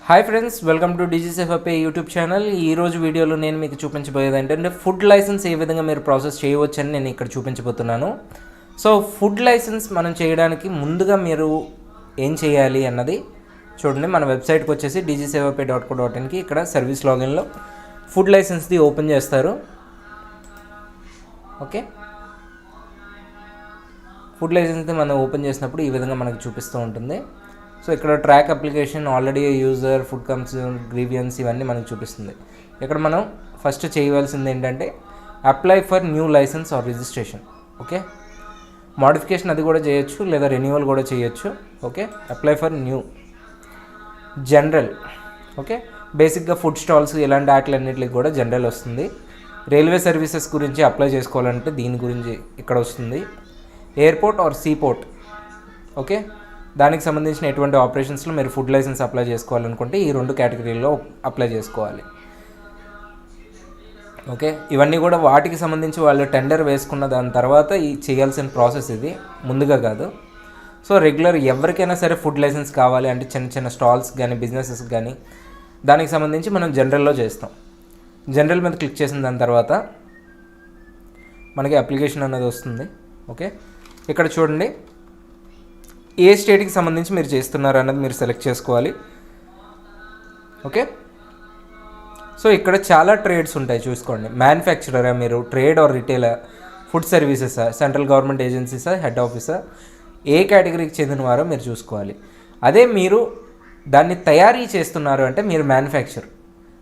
Hi friends, welcome to డిజిసెఫ్ఐ YouTube channel. ఈరోజు వీడియోలో నేను మీకు చూపించబోయేది ఏంటంటే ఫుడ్ లైసెన్స్ ఏ విధంగా మీరు ప్రాసెస్ చేయవచ్చని నేను ఇక్కడ చూపించబోతున్నాను. సో ఫుడ్ లైసెన్స్ మనం చేయడానికి ముందుగా మీరు ఏం చేయాలి అన్నది చూడండి. మన వెబ్సైట్కి వచ్చేసి dgsevapai.co.inకి ఇక్కడ సర్వీస్ లాగిన్లో ఫుడ్ లైసెన్స్ది ఓపెన్ చేస్తారు. ఓకే, ఫుడ్ లైసెన్స్ది మనం ఓపెన్ చేసినప్పుడు ఈ విధంగా మనకు చూపిస్తూ ఉంటుంది. సో ఇక్కడ track application, already user, food consume, grievance ఇవన్నీ మనకు చూపిస్తుంది. ఇక్కడ మనం ఫస్ట్ చేయవలసింది ఏంటంటే apply for new licence or registration. Okay, modification అది కూడా చేయొచ్చు లేదా రెన్యువల్ కూడా చేయొచ్చు. Okay, apply for new, general. Okay, బేసిక్గా ఫుడ్ స్టాల్స్ ఇలాంటి వాటిలన్నిటికి కూడా జనరల్ వస్తుంది. రైల్వే సర్వీసెస్ గురించి అప్లై చేసుకోవాలంటే దీని గురించి ఇక్కడ వస్తుంది. ఎయిర్పోర్ట్ ఆర్ సీపోర్ట్, ఓకే, దానికి సంబంధించిన ఎటువంటి ఆపరేషన్స్లో మీరు ఫుడ్ లైసెన్స్ అప్లై చేసుకోవాలనుకుంటే ఈ రెండు కేటగిరీల్లో అప్లై చేసుకోవాలి. ఓకే, ఇవన్నీ కూడా వాటికి సంబంధించి వాళ్ళు టెండర్ వేసుకున్న దాని తర్వాత ఈ చేయాల్సిన ప్రాసెస్, ఇది ముందుగా కాదు. సో రెగ్యులర్ ఎవరికైనా సరే ఫుడ్ లైసెన్స్ కావాలి అంటే చిన్న చిన్న స్టాల్స్ కానీ బిజినెసెస్ కానీ దానికి సంబంధించి మనం జనరల్లో చేస్తాం. జనరల్ మీద క్లిక్ చేసిన దాని తర్వాత మనకి అప్లికేషన్ అనేది వస్తుంది. ఓకే, ఇక్కడ చూడండి ఏ స్టేట్కి సంబంధించి మీరు చేస్తున్నారు అన్నది మీరు సెలెక్ట్ చేసుకోవాలి. ఓకే, సో ఇక్కడ చాలా ట్రేడ్స్ ఉంటాయి చూసుకోండి. మ్యానుఫ్యాక్చరరా మీరు, ట్రేడ్ ఆర్ రిటైలర్, ఫుడ్ సర్వీసెసా, సెంట్రల్ గవర్నమెంట్ ఏజెన్సీసా, హెడ్ ఆఫీసా, ఏ కేటగిరీకి చెందినవారో మీరు చూసుకోవాలి. అదే మీరు దాన్ని తయారీ చేస్తున్నారు అంటే మీరు మ్యానుఫ్యాక్చర్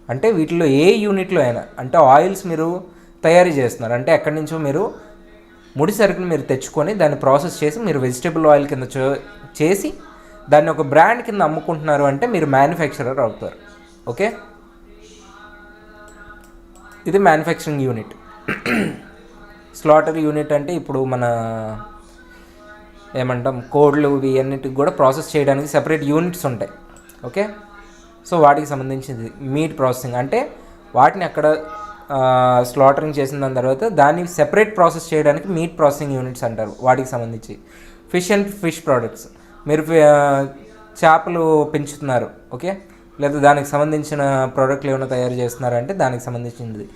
అంటే వీటిలో ఏ యూనిట్లో అయినా, అంటే ఆయిల్స్ మీరు తయారీ చేస్తున్నారు అంటే ఎక్కడి నుంచో మీరు ముడి సరుకుని మీరు తెచ్చుకొని దాన్ని ప్రాసెస్ చేసి మీరు వెజిటేబుల్ ఆయిల్ కింద చేసి దాన్ని ఒక బ్రాండ్ కింద అమ్ముకుంటున్నారు అంటే మీరు మ్యానుఫ్యాక్చరర్ అవుతారు. ఓకే, ఇది మ్యానుఫ్యాక్చరింగ్ యూనిట్. స్లాటర్ యూనిట్ అంటే ఇప్పుడు మన ఏమంటాం కోడ్లు ఇవన్నిటికి కూడా ప్రాసెస్ చేయడానికి సెపరేట్ యూనిట్స్ ఉంటాయి. ఓకే, సో వాటికి సంబంధించింది మీట్ ప్రాసెసింగ్ అంటే వాటిని అక్కడ స్లాటరింగ్ చేసిన దాని తర్వాత దాన్ని సెపరేట్ ప్రాసెస్ చేయడానికి మీట్ ప్రాసెసింగ్ యూనిట్స్ అంటారు. వాటికి సంబంధించి ఫిష్ అండ్ ఫిష్ ప్రోడక్ట్స్, మీరు చేపలు పెంచుతున్నారు. ఓకే, లేదా దానికి సంబంధించిన ప్రోడక్ట్లు ఏమైనా తయారు చేస్తున్నారంటే దానికి సంబంధించింది.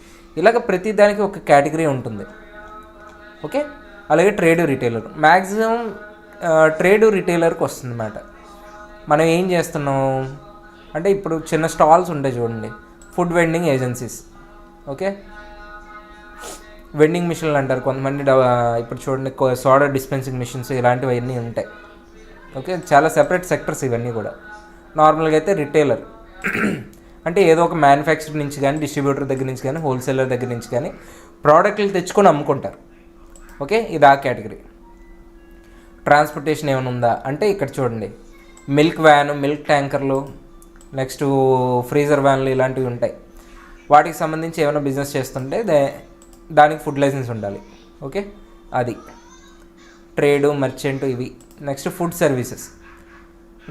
ఇలాగ ప్రతి దానికి ఒక కేటగిరీ ఉంటుంది. ఓకే, అలాగే ట్రేడ్ రిటైలర్, మ్యాక్సిమం ట్రేడ్ రిటైలర్కి వస్తుంది అన్నమాట. మనం ఏం చేస్తున్నాం అంటే ఇప్పుడు చిన్న స్టాల్స్ ఉంటాయి చూడండి, food vending agencies. Okay, vending మిషన్లు అంటారు కొంతమంది. ఇప్పుడు చూడండి సోడా డిస్పెన్సింగ్ మిషన్స్ ఇలాంటివన్నీ ఉంటాయి. ఓకే, చాలా సెపరేట్ సెక్టర్స్ ఇవన్నీ కూడా. నార్మల్గా అయితే రిటైలర్ అంటే ఏదో ఒక మ్యానుఫ్యాక్చర్ నుంచి కానీ, డిస్ట్రిబ్యూటర్ దగ్గర నుంచి కానీ, హోల్సేలర్ దగ్గర నుంచి కానీ ప్రోడక్ట్లు తెచ్చుకొని అమ్ముకుంటారు. ఓకే, ఇది ఆ కేటగిరీ. ట్రాన్స్పోర్టేషన్ ఏమైనా ఉందా అంటే ఇక్కడ చూడండి మిల్క్ వ్యాన్, మిల్క్ ట్యాంకర్లు, నెక్స్ట్ ఫ్రీజర్ వ్యాన్లు ఇలాంటివి ఉంటాయి. వాటికి సంబంధించి ఏమైనా బిజినెస్ చేస్తుంటే దానికి ఫుడ్ లైసెన్స్ ఉండాలి. ఓకే, అది ట్రేడు, మర్చెంట్ ఇవి. నెక్స్ట్ ఫుడ్ సర్వీసెస్,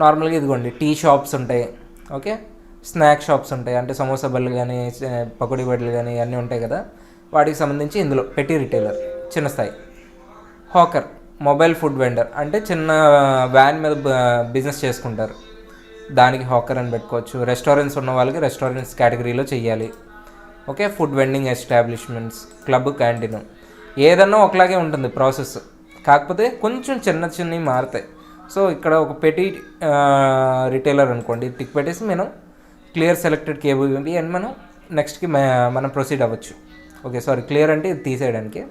నార్మల్గా ఇదిగోండి టీ షాప్స్ ఉంటాయి. ఓకే, స్నాక్ షాప్స్ ఉంటాయి అంటే సమోసా బళ్ళు కానీ, పకోడీ బళ్ళు కానీ అన్నీ ఉంటాయి కదా, వాటికి సంబంధించి ఇందులో పెట్టి రిటైలర్ చిన్న స్థాయి. హాకర్, మొబైల్ ఫుడ్ వెండర్ అంటే చిన్న వ్యాన్ మీద బిజినెస్ చేసుకుంటారు, దానికి హాకర్ అని పెట్టుకోవచ్చు. రెస్టారెంట్స్ ఉన్న వాళ్ళకి రెస్టారెంట్స్ కేటగిరీలో చెయ్యాలి. Okay, food vending establishments, club, canteen ఏదన్నా ఒకలాగే ఉంటుంది ప్రాసెస్, కాకపోతే కొంచెం చిన్న చిన్నవి మారుతాయి. సో ఇక్కడ ఒక పెట్టి రిటైలర్ అనుకోండి, టిక్ పెట్టేసి మనం క్లియర్ సెలెక్టెడ్ కేబుల్ అని మనం నెక్స్ట్కి మనం ప్రొసీడ్ అవ్వచ్చు. ఓకే, సారీ క్లియర్ అంటే ఇది తీసేయడానికి.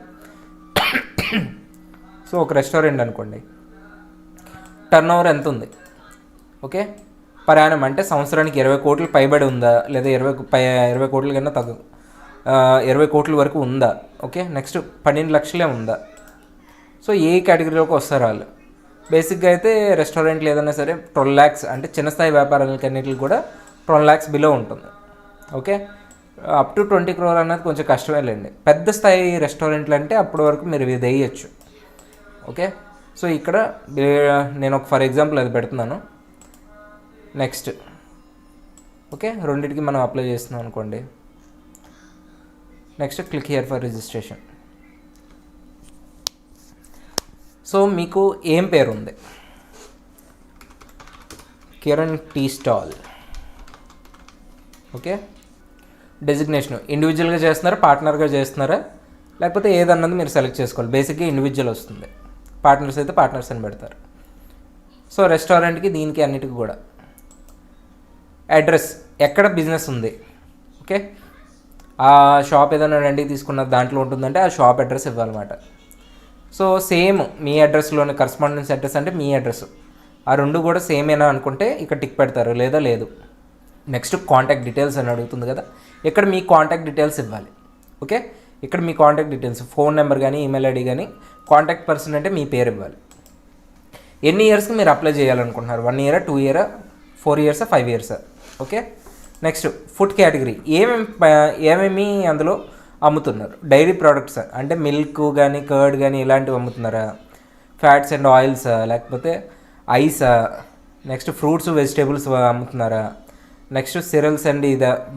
సో ఒక రెస్టారెంట్ అనుకోండి, టర్న్ ఓవర్ ఎంత ఉంది, ఓకే, ప్రయాణం అంటే సంవత్సరానికి 20 కోట్లు పైబడి ఉందా లేదా 20 కోట్ల కన్నా 20 కోట్ల వరకు ఉందా. ఓకే, నెక్స్ట్ 12 లక్షలే ఉందా. సో ఏ కేటగిరీలోకి వస్తారు వాళ్ళు. బేసిక్గా అయితే రెస్టారెంట్లు ఏదైనా సరే 12 lakhs అంటే చిన్న స్థాయి వ్యాపారాలకి అన్నిటికి కూడా 12 lakhs బిలో ఉంటుంది. ఓకే, అప్ టు 20 crore అనేది కొంచెం కష్టమే లేండి. పెద్ద స్థాయి రెస్టారెంట్లు అంటే అప్పటి వరకు మీరు ఇది వేయచ్చు. ఓకే, సో ఇక్కడ నేను ఒక ఫర్ ఎగ్జాంపుల్ అది పెడుతున్నాను. నెక్స్ట్ ఓకే, రెండింటికి మనం అప్లై చేస్తున్నాం అనుకోండి. Next click here for registration. So మీకు ఏం పేరు ఉంది, Kiran tea stall. Okay. Designation ఇండివిజువల్గా చేస్తున్నారా, పార్ట్నర్గా చేస్తున్నారా, లేకపోతే ఏదన్నది మీరు సెలెక్ట్ చేసుకోవాలి. బేసిక్గా ఇండివిజువల్ వస్తుంది, పార్ట్నర్స్ అయితే పార్ట్నర్స్ అని పెడతారు. సో రెస్టారెంట్కి దీనికి అన్నిటికి కూడా అడ్రస్, ఎక్కడ బిజినెస్ ఉంది, ఓకే, ఆ షాప్ ఏదైనా రెండుకి తీసుకున్న దాంట్లో ఉంటుందంటే ఆ షాప్ అడ్రస్ ఇవ్వాలన్నమాట. సో సేమ్ మీ అడ్రస్లోని కరస్పాండెన్స్ అడ్రస్ అంటే మీ అడ్రస్, ఆ రెండు కూడా సేమ్ ఏనా అనుకుంటే ఇక్కడ టిక్ పెడతారు, లేదా లేదు. నెక్స్ట్ కాంటాక్ట్ డీటెయిల్స్ అని అడుగుతుంది కదా, ఇక్కడ మీ కాంటాక్ట్ డీటెయిల్స్ ఇవ్వాలి. ఓకే, ఇక్కడ మీ కాంటాక్ట్ డీటెయిల్స్, ఫోన్ నెంబర్ కానీ ఈమెయిల్ ఐడి కానీ, కాంటాక్ట్ పర్సన్ అంటే మీ పేరు ఇవ్వాలి. ఎన్ని ఇయర్స్కి మీరు అప్లై చేయాలనుకుంటున్నారు, 1 ఇయరా, 2 ఇయరా, 4 ఇయర్సా, 5 ఇయర్సా. ఓకే. నెక్స్ట్ ఫుడ్ కేటగిరీ, ఏమేమి అందులో అమ్ముతున్నారు. డైరీ ప్రోడక్ట్స్ అంటే మిల్క్ కానీ కర్డ్ కానీ ఇలాంటివి అమ్ముతున్నారా, ఫ్యాట్స్ అండ్ ఆయిల్సా, లేకపోతే ఐసా, నెక్స్ట్ ఫ్రూట్స్ వెజిటేబుల్స్ అమ్ముతున్నారా, నెక్స్ట్ సిరల్స్ అండ్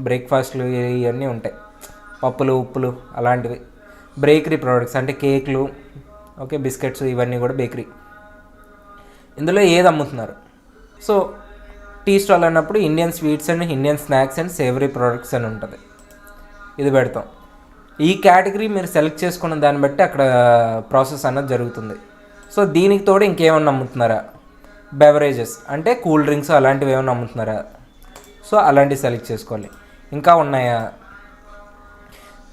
బ్రేక్ఫాస్ట్లు ఇవన్నీ ఉంటాయి, పప్పులు ఉప్పులు అలాంటివి. బేకరీ ప్రోడక్ట్స్ అంటే కేక్లు, ఓకే, బిస్కెట్స్, ఇవన్నీ కూడా బేకరీ. ఇందులో ఏది అమ్ముతున్నారు. సో టీ స్టాల్ అన్నప్పుడు Indian sweets and Indian snacks and savoury products అని ఉంటుంది, ఇది పెడతాం. ఈ కేటగిరీ మీరు సెలెక్ట్ చేసుకున్న దాన్ని బట్టి అక్కడ ప్రాసెస్ అన్నది జరుగుతుంది. సో దీనికి తోడు ఇంకేమన్నా అమ్ముతున్నారా, బెవరేజెస్ అంటే కూల్ డ్రింక్స్ అలాంటివి ఏమైనా అమ్ముతున్నారా, సో అలాంటివి సెలెక్ట్ చేసుకోవాలి. ఇంకా ఉన్నాయా,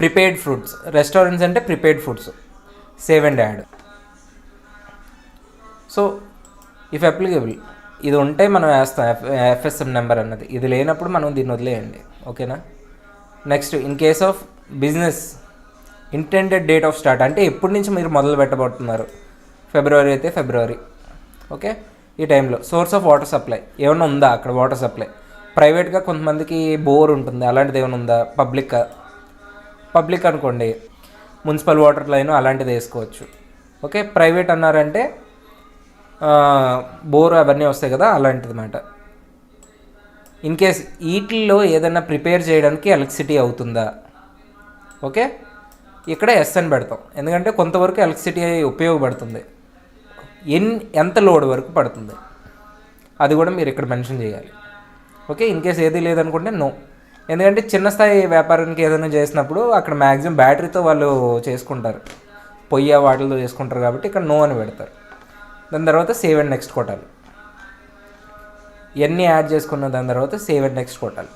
ప్రిపేర్డ్ ఫుడ్స్, రెస్టారెంట్స్ అంటే prepared foods, save and add. So if applicable ఇది ఉంటే మనం వేస్తాం ఎఫ్ఎస్ఎం నెంబర్ అన్నది, ఇది లేనప్పుడు మనం దీన్ని వదిలేయండి, ఓకేనా. Next in case of business intended date of start అంటే ఎప్పటి నుంచి మీరు మొదలు పెట్టబోతున్నారు. ఫిబ్రవరి అయితే ఫిబ్రవరి, ఓకే, ఈ టైంలో. సోర్స్ ఆఫ్ వాటర్ సప్లై ఏమైనా ఉందా అక్కడ, వాటర్ సప్లై ప్రైవేట్గా కొంతమందికి బోర్ ఉంటుంది, అలాంటిది ఏమైనా ఉందా. పబ్లిక్ అనుకోండి మున్సిపల్ వాటర్ లైన్ అలాంటిది వేసుకోవచ్చు, ఓకే. ప్రైవేట్ అన్నారంటే బోర్ అవన్నీ వస్తాయి కదా, అలాంటిది మాట. ఇన్ కేస్ వీటిల్లో ఏదైనా ప్రిపేర్ చేయడానికి ఎలక్ట్రిసిటీ అవుతుందా, ఓకే, ఇక్కడ ఎస్ అని పెడతాం. ఎందుకంటే కొంతవరకు ఎలక్ట్రిసిటీ ఉపయోగపడుతుంది, ఎంత లోడ్ వరకు పడుతుంది అది కూడా మీరు ఇక్కడ మెన్షన్ చేయాలి, ఓకే. ఇన్ కేస్ ఏది లేదనుకుంటే నో. ఎందుకంటే చిన్న స్థాయి వ్యాపారానికి ఏదైనా చేసినప్పుడు అక్కడ మ్యాక్సిమం బ్యాటరీతో వాళ్ళు చేసుకుంటారు, పొయ్యి వాటితో చేసుకుంటారు, కాబట్టి ఇక్కడ నో అని పెడతారు. దాని తర్వాత సేవ్ అండ్ నెక్స్ట్ కొట్టాలి. ఇవన్నీ యాడ్ చేసుకున్న దాని తర్వాత సేవ్ అండ్ నెక్స్ట్ కొట్టాలి.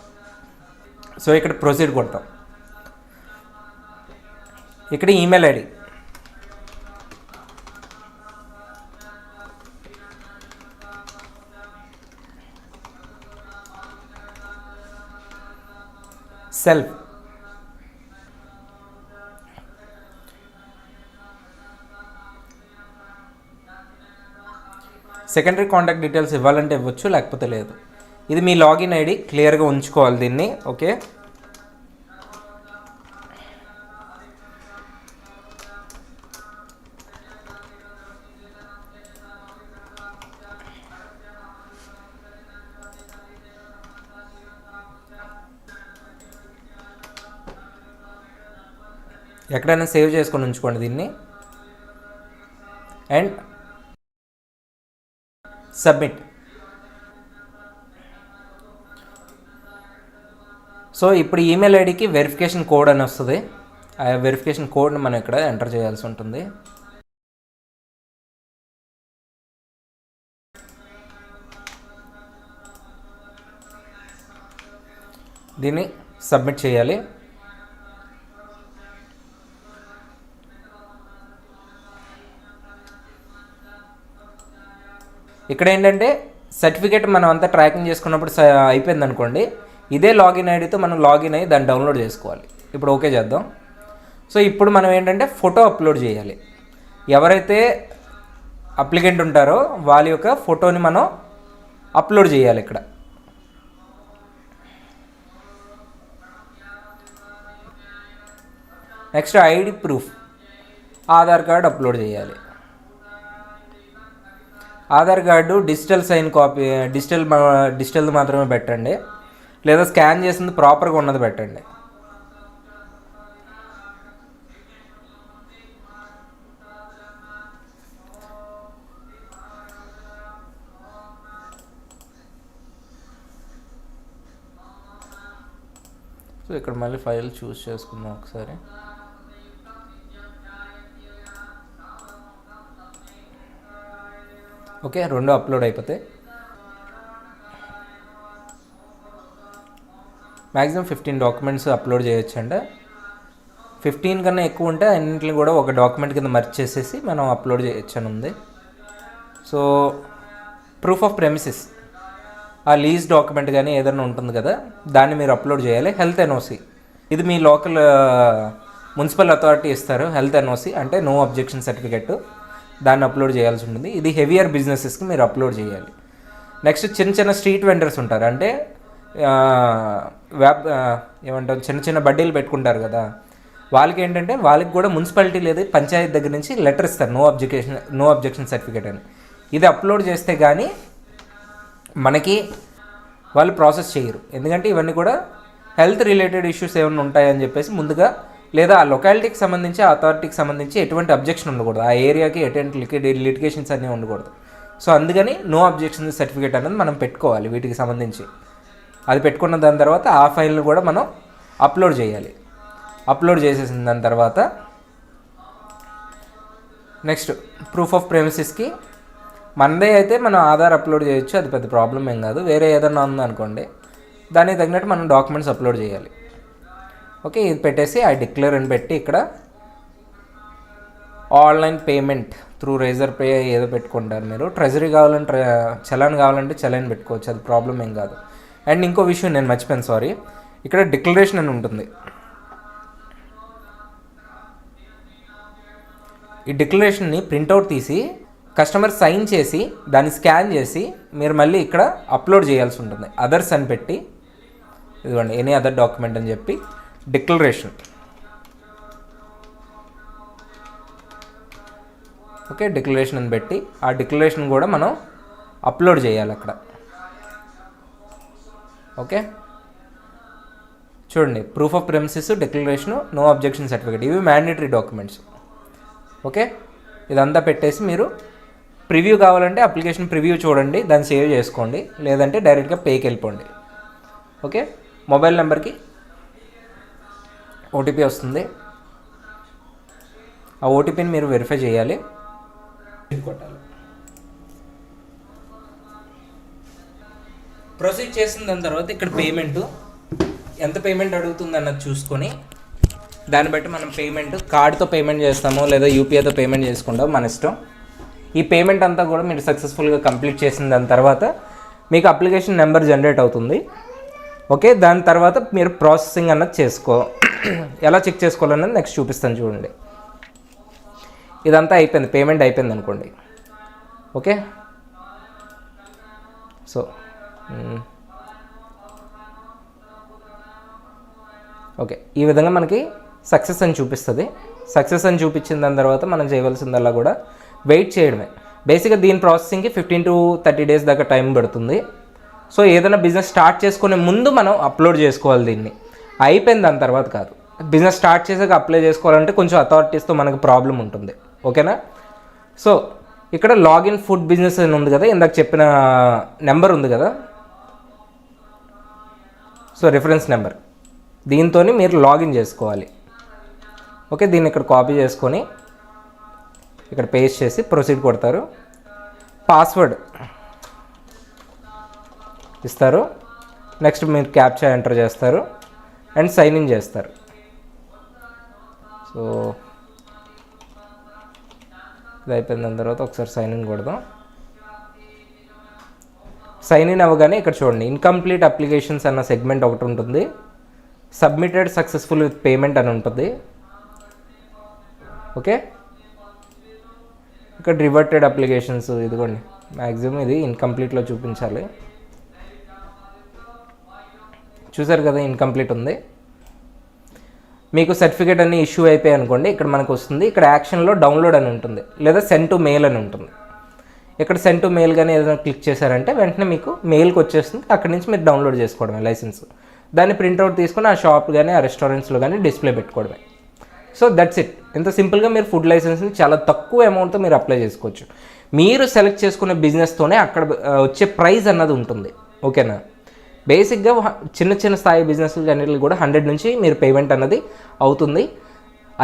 సో ఇక్కడ ప్రొసీడ్ కొడతాం. ఇక్కడ email ID, self, secondary contact details ఇవ్వాలంటే ఇవ్వచ్చు, లేకపోతే లేదు. ఇది మీ లాగిన్ ఐడి, క్లియర్గా ఉంచుకోవాలి దీన్ని, ఓకే. ఎక్కడైనా సేవ్ చేసుకొని ఉంచుకోండి దీన్ని. And submit. సో ఇప్పుడు ఈమెయిల్ ఐడికి వెరిఫికేషన్ కోడ్ అని వస్తుంది, ఆ వెరిఫికేషన్ కోడ్ని మనం ఇక్కడ ఎంటర్ చేయాల్సి ఉంటుంది. దీన్ని సబ్మిట్ చేయాలి. ఇక్కడ ఏంటంటే సర్టిఫికేట్ మనం అంతా ట్రాకింగ్ చేసుకున్నప్పుడు అయిపోయింది అనుకోండి, ఇదే లాగిన్ ఐడితో మనం లాగిన్ అయ్యి దాన్ని డౌన్లోడ్ చేసుకోవాలి. ఇప్పుడు ఓకే చేద్దాం. సో ఇప్పుడు మనం ఏంటంటే ఫోటో అప్లోడ్ చేయాలి. ఎవరైతే అప్లికెంట్ ఉంటారో వాళ్ళ యొక్క ఫోటోని మనం అప్లోడ్ చేయాలి. ఇక్కడ next ID proof, Aadhaar card upload చేయాలి. Aadhaar card digital sign copy, digital మాత్రమే పెట్టండి, లేదా స్కాన్ చేసింది ప్రాపర్గా ఉన్నది పెట్టండి. సో ఇక్కడ మళ్ళీ ఫైల్ చూస్ చేసుకుందాం ఒకసారి. ఓకే, 2 అప్లోడ్ అయిపోతాయి. మ్యాక్సిమం 15 డాక్యుమెంట్స్ అప్లోడ్ చేయొచ్చండి. 15 కన్నా ఎక్కువ ఉంటే అన్నింటిని కూడా ఒక డాక్యుమెంట్ కింద మర్చ్ చేసేసి మనం అప్లోడ్ చేయొచ్చు అని ఉంది. సో ప్రూఫ్ ఆఫ్ ప్రెమిసెస్, ఆ లీజ్ డాక్యుమెంట్ కానీ ఏదైనా ఉంటుంది కదా, దాన్ని మీరు అప్లోడ్ చేయాలి. హెల్త్ ఎన్ఓసి, ఇది మీ లోకల్ మున్సిపల్ అథారిటీ ఇస్తారు. హెల్త్ ఎన్ఓసి అంటే నో అబ్జెక్షన్ సర్టిఫికెట్, దాన్ని అప్లోడ్ చేయాల్సి ఉంటుంది. ఇది హెవియర్ బిజినెసెస్కి మీరు అప్లోడ్ చేయాలి. నెక్స్ట్ చిన్న చిన్న స్ట్రీట్ వెండర్స్ ఉంటారు, అంటే ఏమంటారు చిన్న చిన్న బడ్డీలు పెట్టుకుంటారు కదా, వాళ్ళకి ఏంటంటే వాళ్ళకి కూడా మున్సిపాలిటీ లేదా పంచాయతీ దగ్గర నుంచి లెటర్ ఇస్తారు, నో అబ్జెక్షన్ సర్టిఫికేట్ అని. ఇది అప్లోడ్ చేస్తే కానీ మనకి వాళ్ళు ప్రాసెస్ చేయరు. ఎందుకంటే ఇవన్నీ కూడా హెల్త్ రిలేటెడ్ ఇష్యూస్ ఏమైనా ఉంటాయని చెప్పేసి ముందుగా, లేదా ఆ లొకాలిటీకి సంబంధించి ఆ అథారిటీకి సంబంధించి ఎటువంటి అబ్జెక్షన్ ఉండకూడదు, ఆ ఏరియాకి ఎటువంటి లిటిగేషన్స్ అన్నీ ఉండకూడదు. సో అందుకని నో అబ్జెక్షన్ సర్టిఫికేట్ అనేది మనం పెట్టుకోవాలి వీటికి సంబంధించి. అది పెట్టుకున్న దాని తర్వాత ఆ ఫైల్ని కూడా మనం అప్లోడ్ చేయాలి. అప్లోడ్ చేసేసిన దాని తర్వాత నెక్స్ట్ ప్రూఫ్ ఆఫ్ ప్రెమిసెస్కి మనదే అయితే మనం ఆధార్ అప్లోడ్ చేయొచ్చు, అది పెద్ద ప్రాబ్లం ఏం కాదు. వేరే ఏదైనా ఉందనుకోండి, దానికి తగినట్టు మనం డాక్యుమెంట్స్ అప్లోడ్ చేయాలి. ఓకే, ఇది పెట్టేసి ఐ డిక్లేర్ అని పెట్టి ఇక్కడ online payment through Razorpay ఏదో పెట్టుకుంటారు మీరు. ట్రెజరీ కావాలంటే చలాన్ కావాలంటే చలాన్ పెట్టుకోవచ్చు, అది ప్రాబ్లం ఏం కాదు. అండ్ ఇంకో విషయం నేను మర్చిపోయాను, సారీ, ఇక్కడ డిక్లరేషన్ అని ఉంటుంది. ఈ డిక్లరేషన్ని ప్రింట్అవుట్ తీసి కస్టమర్ సైన్ చేసి దాన్ని స్కాన్ చేసి మీరు మళ్ళీ ఇక్కడ అప్లోడ్ చేయాల్సి ఉంటుంది. అదర్స్ అని పెట్టి ఇదిగోండి ఎనీ అదర్ డాక్యుమెంట్ అని చెప్పి డిక్లరేషన్. ఓకే, డిక్లరేషన్ అని పెట్టి ఆ డిక్లరేషన్ కూడా మనం అప్లోడ్ చేయాలి అక్కడ. ఓకే, చూడండి, proof of premises, declaration, no objection certificate, ఇవి మ్యాండేటరీ డాక్యుమెంట్స్. ఓకే, ఇదంతా పెట్టేసి మీరు ప్రివ్యూ కావాలంటే అప్లికేషన్ ప్రివ్యూ చూడండి, దాన్ని సేవ్ చేసుకోండి, లేదంటే డైరెక్ట్గా పేకి వెళ్ళిపోండి. ఓకే, మొబైల్ నెంబర్కి ఓటీపీ వస్తుంది, ఆ ఓటీపీని మీరు వెరిఫై చేయాలి, కొట్టాలి. ప్రొసీడ్ చేసిన దాని తర్వాత ఇక్కడ పేమెంట్ ఎంత పేమెంట్ అడుగుతుంది అన్నది చూసుకొని దాన్ని బట్టి మనం పేమెంట్ కార్డుతో పేమెంట్ చేస్తామో లేదా యూపీఐతో పేమెంట్ చేసుకుంటామో మన ఇష్టం. ఈ పేమెంట్ అంతా కూడా మీరు సక్సెస్ఫుల్గా కంప్లీట్ చేసిన దాని తర్వాత మీకు అప్లికేషన్ నెంబర్ జనరేట్ అవుతుంది. ఓకే, దాని తర్వాత మీరు ప్రాసెసింగ్ అన్నది ఎలా చెక్ చేసుకోవాలన్నది నెక్స్ట్ చూపిస్తాను చూడండి. ఇదంతా అయిపోయింది, పేమెంట్ అయిపోయింది అనుకోండి. ఓకే, సో ఓకే, ఈ విధంగా మనకి సక్సెస్ అని చూపిస్తుంది. సక్సెస్ అని చూపించిన దాని తర్వాత మనం చేయవలసిందల్లా కూడా వెయిట్ చేయడమే. బేసిక్గా దీని ప్రాసెసింగ్కి 15 to 30 days దాకా టైం పడుతుంది. సో ఏదైనా బిజినెస్ స్టార్ట్ చేసుకునే ముందు మనం అప్లోడ్ చేసుకోవాలి, దీన్ని అయిపోయింది దాని తర్వాత కాదు. బిజినెస్ స్టార్ట్ చేసాక అప్లై చేసుకోవాలంటే కొంచెం అథారిటీస్తో మనకు ప్రాబ్లం ఉంటుంది. ఓకేనా, సో ఇక్కడ లాగిన్ ఫుడ్ బిజినెస్ అని ఉంది కదా, ఇందాక చెప్పిన నెంబర్ ఉంది కదా, సో రిఫరెన్స్ నెంబర్, దీంతో మీరు లాగిన్ చేసుకోవాలి. ఓకే, దీన్ని ఇక్కడ కాపీ చేసుకొని ఇక్కడ పేస్ట్ చేసి ప్రొసీడ్ కొడతారు, పాస్వర్డ్ ఇస్తారు, నెక్స్ట్ మీరు క్యాప్చా ఎంటర్ చేస్తారు అండ్ సైన్ ఇన్ చేస్తారు. సో ఇది అయిపోయిన దాని తర్వాత ఒకసారి సైన్ ఇన్ కొడదాం. సైన్ ఇన్ అవ్వగానే ఇక్కడ చూడండి ఇన్కంప్లీట్ అప్లికేషన్స్ అన్న సెగ్మెంట్ ఒకటి ఉంటుంది, సబ్మిటెడ్ సక్సెస్ఫుల్ విత్ పేమెంట్ అని ఉంటుంది. ఓకే, ఇక్కడ రివర్టెడ్ అప్లికేషన్స్ ఇదిగోండి, మ్యాక్సిమం ఇది ఇన్కంప్లీట్లో చూపించాలి. చూసారు కదా, ఇన్కంప్లీట్ ఉంది. మీకు సర్టిఫికేట్ అన్ని ఇష్యూ అయిపోయాయి అనుకోండి, ఇక్కడ మనకు వస్తుంది. ఇక్కడ యాక్షన్లో డౌన్లోడ్ అని ఉంటుంది, లేదా సెండ్ టు మెయిల్ అని ఉంటుంది. ఇక్కడ సెండ్ టు మెయిల్ కానీ ఏదైనా క్లిక్ చేశారంటే వెంటనే మీకు మెయిల్కి వచ్చేస్తుంది. అక్కడి నుంచి మీరు డౌన్లోడ్ చేసుకోవడమే లైసెన్స్. దాన్ని ప్రింట్అవుట్ తీసుకొని ఆ షాప్ కానీ ఆ రెస్టారెంట్స్లో కానీ డిస్ప్లే పెట్టుకోవడమే. So that's it. ఇంత సింపుల్గా మీరు ఫుడ్ లైసెన్స్ని చాలా తక్కువ అమౌంట్తో మీరు అప్లై చేసుకోవచ్చు. మీరు సెలెక్ట్ చేసుకునే బిజినెస్తోనే అక్కడ వచ్చే ప్రైస్ అన్నది ఉంటుంది. ఓకేనా, బేసిక్గా చిన్న చిన్న స్థాయి బిజినెస్లు అన్నిటికి కూడా 100 నుంచి మీరు పేమెంట్ అన్నది అవుతుంది.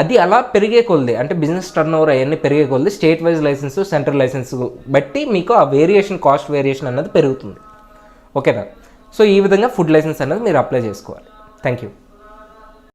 అది అలా పెరిగే కొలది, అంటే బిజినెస్ టర్న్ ఓవర్ అవన్నీ పెరిగే కొలది state wise licence, central licence బట్టి మీకు ఆ వేరియేషన్, కాస్ట్ వేరియేషన్ అన్నది పెరుగుతుంది. ఓకేనా? సో ఈ విధంగా ఫుడ్ లైసెన్స్ అనేది మీరు అప్లై చేసుకోవాలి. Thank you.